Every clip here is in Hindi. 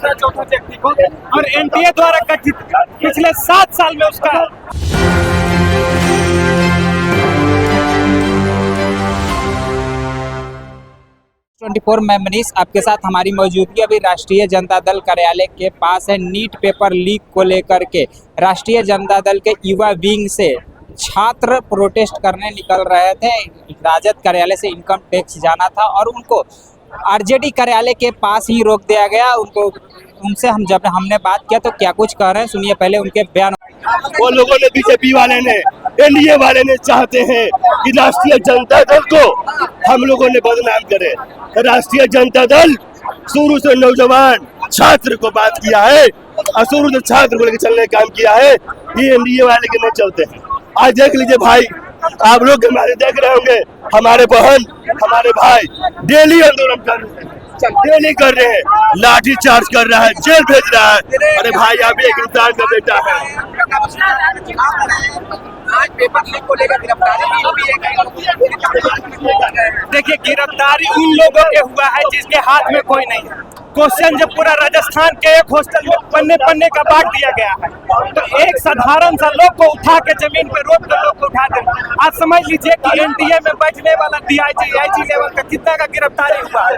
तीसरा चौथा व्यक्ति को, और एनडीए द्वारा गठित पिछले 7 साल में उसका 24 में मनीष आपके साथ हमारी मौजूदगी अभी राष्ट्रीय जनता दल कार्यालय के पास है। नीट पेपर लीक को लेकर के राष्ट्रीय जनता दल के युवा विंग से छात्र प्रोटेस्ट करने निकल रहे थे। राजद कार्यालय से इनकम टैक्स जाना था और उनको आरजेडी कार्यालय के पास ही रोक दिया गया। उनसे हमने बात किया तो क्या कुछ कह रहे हैं, सुनिए पहले उनके बयान। वो लोगों ने, बीजेपी वाले ने, एनडीए वाले ने चाहते हैं कि राष्ट्रीय जनता दल को हम लोगों ने बदनाम करे। राष्ट्रीय जनता दल शुरू से नौजवान छात्र को बात किया है और शुरू से छात्र को लेकर चलने का काम किया है। ये एनडीए वाले के नहीं चलते हैं। आज देख लीजिए भाई, आप लोग हमारे देख रहे होंगे, हमारे बहन हमारे भाई डेली आंदोलन कर रहे हैं, डेली कर रहे हैं, लाठी चार्ज कर रहा है, जेल भेज रहा है। अरे भाई, आप एक इंसान का बेटा है। आज पेपर लीक को लेकर गिरफ्तारी देखिए, गिरफ्तारी उन लोगों के हुआ है जिसके हाथ में कोई नहीं है। क्वेश्चन जब पूरा राजस्थान के एक हॉस्टल में पन्ने का बांट दिया गया है, तो एक साधारण सा लोग को उठा के जमीन पे रोक कर लोग को उठा दे। आज समझ लीजिए कि एनडीए में बैठने वाला डीआईजी आईजी लेवल का कितना का गिरफ्तारी हुआ है।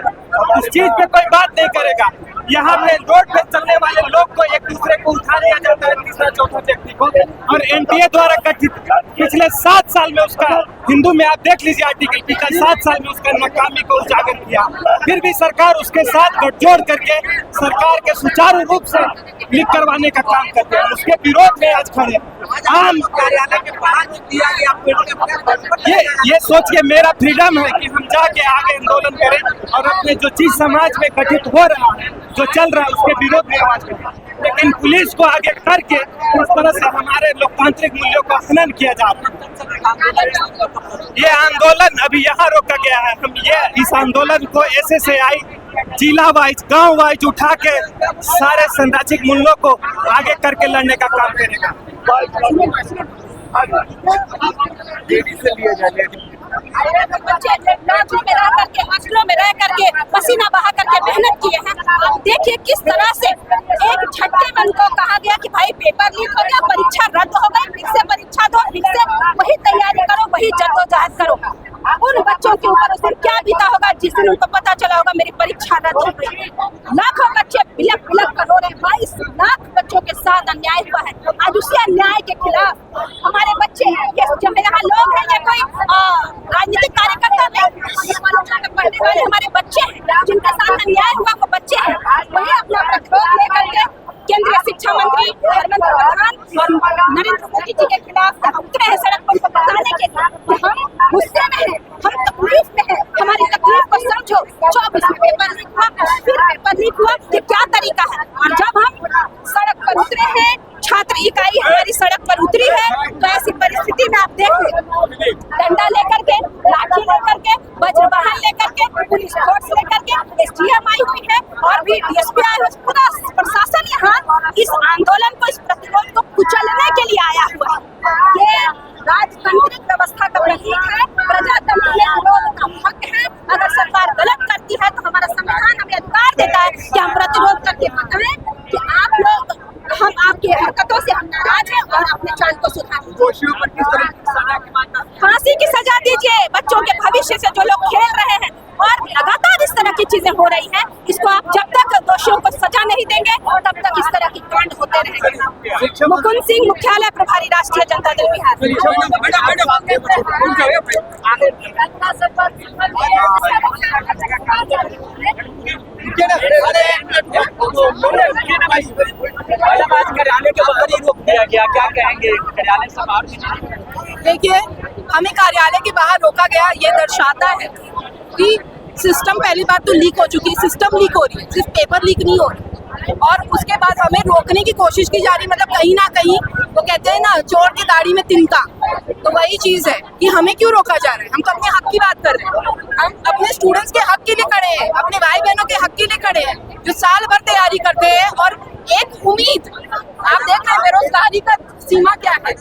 इस चीज पे कोई बात नहीं करेगा। यहाँ पे रोड पे चलने वाले लोग को एक दूसरे को उठा लिया जाता है, तीसरा चौथा व्यक्ति को, और एनडीए द्वारा गठित पिछले 7 साल में उसका, हिंदू में आप देख लीजिए आर्टिकल, पिछले 7 साल में उसका नाकामी को उजागर किया। फिर भी सरकार उसके साथ गठजोड़ करके सरकार के सुचारू रूप से लीक करवाने का काम करते हैं। उसके विरोध में आज खड़े आम कार्यालय के बाहर दिया गया। ये सोच के मेरा फ्रीडम है कि हम जाके आगे आंदोलन करें और अपने जो चीज समाज में गठित हो रहा है, जो चल रहा है, उसके विरोध में आवाज करें। लेकिन पुलिस को आगे करके इस तरह से हमारे लोकतांत्रिक मूल्यों का हनन किया जा रहा है। ये आंदोलन अभी यहाँ रोका गया है। हम इस आंदोलन को SSAI जिला वाइज, गांव वाइज उठा के सारे संरक्षित मूल्यों को आगे करके लड़ने का काम करेगा। बच्चे नाचों में रह करके, हॉस्टलों में रह करके, पसीना बहा करके मेहनत किए हैं। अब देखिए किस तरह से एक झटके में उनको कहा गया कि भाई पेपर लीक हो गया, परीक्षा रद्द हो गई, फिर से परीक्षा दो, फिर से वही तैयारी करो, वही जद्दोजहद करो। उन बच्चों के ऊपर उस दिन क्या बीता होगा जिस दिन उनको पता चला होगा मेरी परीक्षा रद्द हो गई। लाखों बच्चे बिलक बिलक कर रो रहे हैं। 22 लाख बच्चों के साथ अन्याय हुआ है। आज उसी अन्याय के खिलाफ हमारे बच्चे, ये जो यहाँ लोग हैं, ये कोई राजनीतिक कार्यकर्ता नहीं, पढ़ने वाले हमारे बच्चे हैं जिनके साथ अन्याय हुआ, वो बच्चे हैं। वही अपना प्रतिरोध लेकर के केंद्रीय शिक्षा मंत्री धर्मेंद्र प्रधान और नरेंद्र मोदी जी के खिलाफ उतरे हैं सड़क पर, बताने के लिए हम गुस्से में हैं, हम तकलीफ में हैं, हमारी तकलीफ को समझो। 24 में पेपर लीक हुआ, फिर पेपर लीक हुआ, ये क्या तरीका है? और जब हम सड़क पर उतरे हैं, छात्र इकाई हमारी सड़क पर उतरी है, तो ऐसी परिस्थिति में आप देख लें, डंडा लेकर के, लाठी लेकर के, वज्र वाहन लेकर के, पुलिस फोर्स लेकर के, SDM आई हुई है और भी DSP आए हुए, पूरा प्रशासन यहाँ इस आंदोलन को, इस प्रतिरोध को कुचलने के लिए आया हुआ है। ये राजतांत्रिक व्यवस्था का प्रतीक है, प्रजातंत्र में विरोध का हक है। अगर सरकार गलत करती है तो हमारा संविधान हमें अधिकार देता है कि हम प्रतिरोध करके बताएं कि आप लोग, हम आपकी हरकतों से हम नाराज हैं और अपने चाल को सुधारें। दोषियों पर किस तरह की सजा की मांग करते हैं? फांसी की सजा दीजिए। बच्चों के भविष्य से जो लोग खेल रहे हैं और लगातार इस तरह की चीजें हो रही हैं, इसको आप जब तक दोषियों को सजा नहीं देंगे तब तक इस तरह की कांड होते रहेंगे। मुकुंद सिंह, मुख्यालय प्रभारी, राष्ट्रीय जनता दल बिहार। कार्यालय के बाहर ही रोक दिया गया, क्या कहेंगे? कार्यालय से बाहर देखिए, हमें कार्यालय के बाहर रोका गया, ये दर्शाता है कि सिस्टम, पहली बात तो लीक हो चुकी है, सिस्टम लीक हो रही है, सिर्फ पेपर लीक नहीं हो रही। और उसके बाद हमें रोकने की कोशिश की जा रही, मतलब कहीं ना कहीं वो कहते हैं ना, चोर की दाढ़ी में तिनका, तो वही चीज है कि हमें क्यों रोका जा रहा है। हम तो अपने हक की बात कर रहे हैं, हम अपने स्टूडेंट्स के हक के लिए खड़े हैं, अपने भाई बहनों के हक के लिए खड़े हैं, जो साल भर तैयारी करते हैं। और एक उम्मीद, आप देख रहे हैं बेरोजगारी का सीमा क्या है।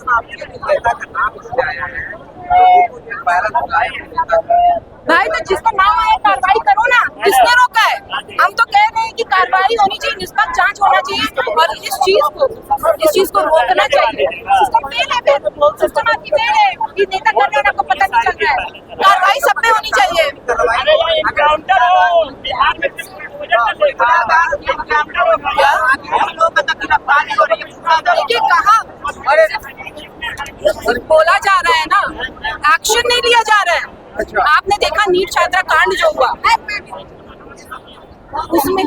भाई तो जिसको ना आए कार्रवाई करो ना, किसने रोका है? हम तो कह रहे हैं कि कार्रवाई होनी चाहिए, निष्पक्ष जांच होना चाहिए और इस चीज को रोकना चाहिए। सिस्टम फेल है, फिर सिस्टम आपकी फेल है कि नेता कर रहे हैं आपको पता नहीं चल रहा है। कार्रवाई सब पे होनी चाहिए। देखिए कहाँ बोला जा रहा है ना, एक्शन नहीं लिया जा रहा है। आपने देखा नीट छात्रा कांड जो हुआ उसमें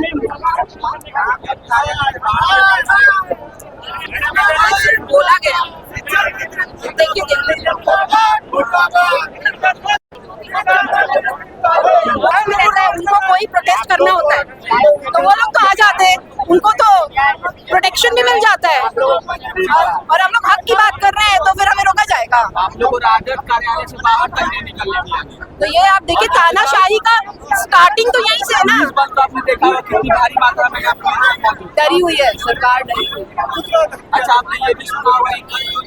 बोला गया, देखिए उनको कोई प्रोटेस्ट करना होता है तो वो लोग तो आ जाते हैं, उनको तो प्रोटेक्शन भी मिल जाता है और हम लोग हक की बात कर रहे हैं तो फिर हमें रोका जाएगा। आप लोग राजद कार्यालय से बाहर तक नहीं निकलने दिया, तो ये आप देखिए तानाशाही का स्टार्टिंग तो यहीं से है ना। इस बात को आपने देखा है कितनी भारी मात्रा में यहाँ पर डरी हुई है सरकार, डरी हुई है। अच्छा, आपने ये भी सुना होगा कि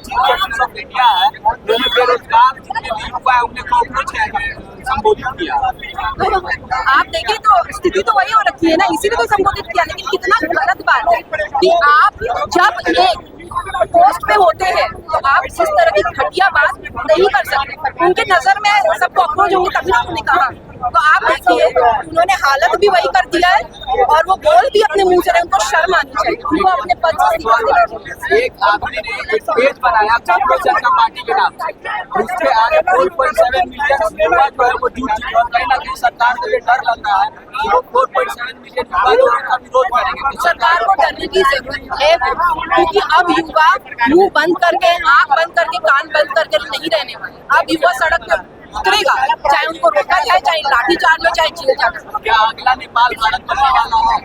चीफ जस्टिस ऑफ इंडिया है, उन्होंने बेरोजगार जितने भी युवा है उन्हें कॉकरोच संबोधित किया। तो आप देखिए तो स्थिति तो वही हो रखी है ना, इसीलिए तो संबोधित किया। लेकिन कितना गलत बात है कि आप जब एक पोस्ट पे होते हैं तो आप इस तरह की घटिया बात नहीं कर सकते। उनके नजर में सब कॉकरोच होंगे तभी उन्होंने कहा। तो आप देखिए उन्होंने हालत भी वही कर दिया है और वो बोल भी अपने मुंह से रहे, उनको शर्म आनी चाहिए, उनको अपने पद से इस्तीफा देना चाहिए। एक आदमी ने एक पेज बनाया जनता पार्टी के नाम से, उसके आगे 4.7 मिलियन युवा जो है वो जुट चुके हैं। कहीं ना कहीं सरकार को ये डर लग रहा है कि वो 4.7 मिलियन युवा जो उनका विरोध करेंगे। सरकार को डरने की जरूरत है क्योंकि अब युवा मुंह बंद करके, आंख बंद करके, कान बंद करके नहीं रहने वाले। अब युवा सड़क पर उतरेगा, चाहे उनको रोका जाए, चाहे लाठी चार्ज हो, चाहे जेल जाए। क्या अगला नेपाल भारत बनने वाला है?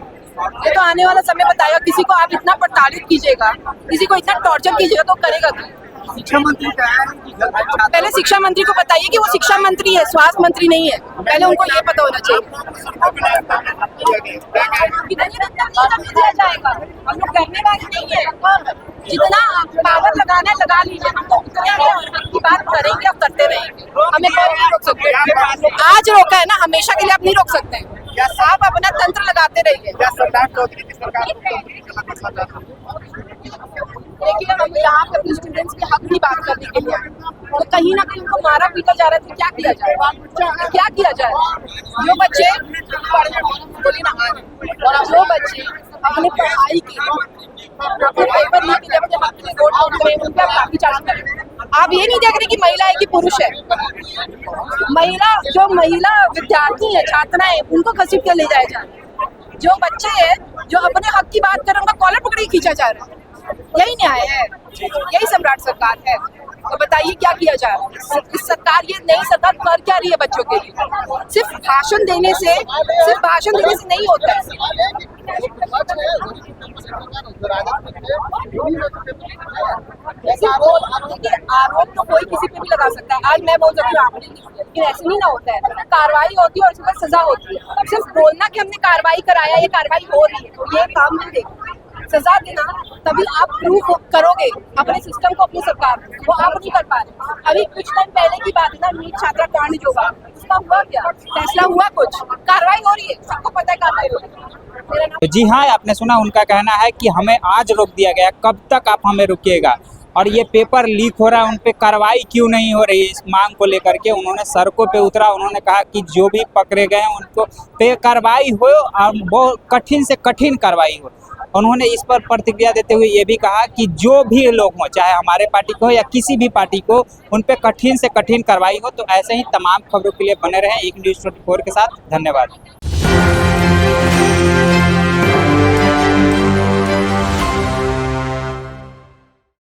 ये तो आने वाला समय बताएगा। किसी को आप इतना प्रताड़ित कीजिएगा, किसी को इतना टॉर्चर कीजिएगा तो करेगा क्या? शिक्षा मंत्री का है, पहले शिक्षा मंत्री को बताइए कि वो शिक्षा मंत्री है, स्वास्थ्य मंत्री नहीं है। पहले उनको ये पता होना चाहिए। दिया जाएगा, हम लोग करने वाले नहीं है। जितना पावर लगाना है लगा लीजिए, हम लोग उतरेंगे और हक की बात करेंगे और करते रहेंगे। हमें कोई नहीं रोक सकते। आज रोका है ना, हमेशा के लिए आप नहीं रोक सकते। आप अपना तंत्र लगाते रहिए। देखिए हम यहाँ पे अपने स्टूडेंट्स के हक की बात करने के लिए आए, तो कहीं ना कहीं उनको मारा पीटा जा रहा है तो क्या किया जाए? क्या किया जाए? जो बच्चे बोली ना, और जो बच्चे अपने पढ़ाई के, अपने पेपर लीक के लिए, अपने हक के लिए वोट मांग रहे हैं, उनका काफी चार्ज करें। आप ये नहीं देख रहे कि महिला है कि पुरुष है। महिला विद्यार्थी है, छात्राएं, उनको घसीट के ले जाया जा रहा है। जो बच्चे हैं जो अपने हक की बात कर रहे हैं उनका कॉलर पकड़ के खींचा जा रहा है। यही न्याय है, यही सम्राट सरकार है। तो बताइए क्या किया जाए? इस सरकार, ये नई सरकार कर क्या रही है बच्चों के लिए? सिर्फ भाषण देने से नहीं होता है। देखिए आरोप तो कोई किसी पे भी लगा सकता है। आज मैं बोल सकती हूँ आपने नहीं, लेकिन ऐसे नहीं ना होता है। कार्रवाई होती है और उसके बाद सजा होती है। सिर्फ बोलना कि हमने कार्रवाई कराया, ये कार्रवाई हो रही है, तो ये काम नहीं देगा। सजा देना तभी आप प्रूफ करोगे अपने सिस्टम को, अपनी सरकार को। वो आप नहीं कर पा रहे। अभी कुछ टाइम पहले की बात है ना, नीट छात्रा कांड जो हुआ, उसका हुआ क्या? फैसला हुआ? कुछ कार्रवाई हो रही है, सबको पता है कार्रवाई हो रही है। जी हाँ, आपने सुना, उनका कहना है कि हमें आज रोक दिया गया, कब तक आप हमें रोकिएगा? और ये पेपर लीक हो रहा है, उन पे कार्रवाई क्यों नहीं हो रही? इस मांग को लेकर के उन्होंने सड़कों पे उतरा। उन्होंने कहा कि जो भी पकड़े गए हैं उनको पे कार्रवाई हो और बहुत कठिन से कठिन कार्रवाई हो। उन्होंने इस पर प्रतिक्रिया देते हुए ये भी कहा कि जो भी लोग हों, चाहे हमारे पार्टी को हो या किसी भी पार्टी को, उन पे कठिन से कठिन कार्रवाई हो। तो ऐसे ही तमाम खबरों के लिए बने रहें एक न्यूज़ 24 के साथ। धन्यवाद।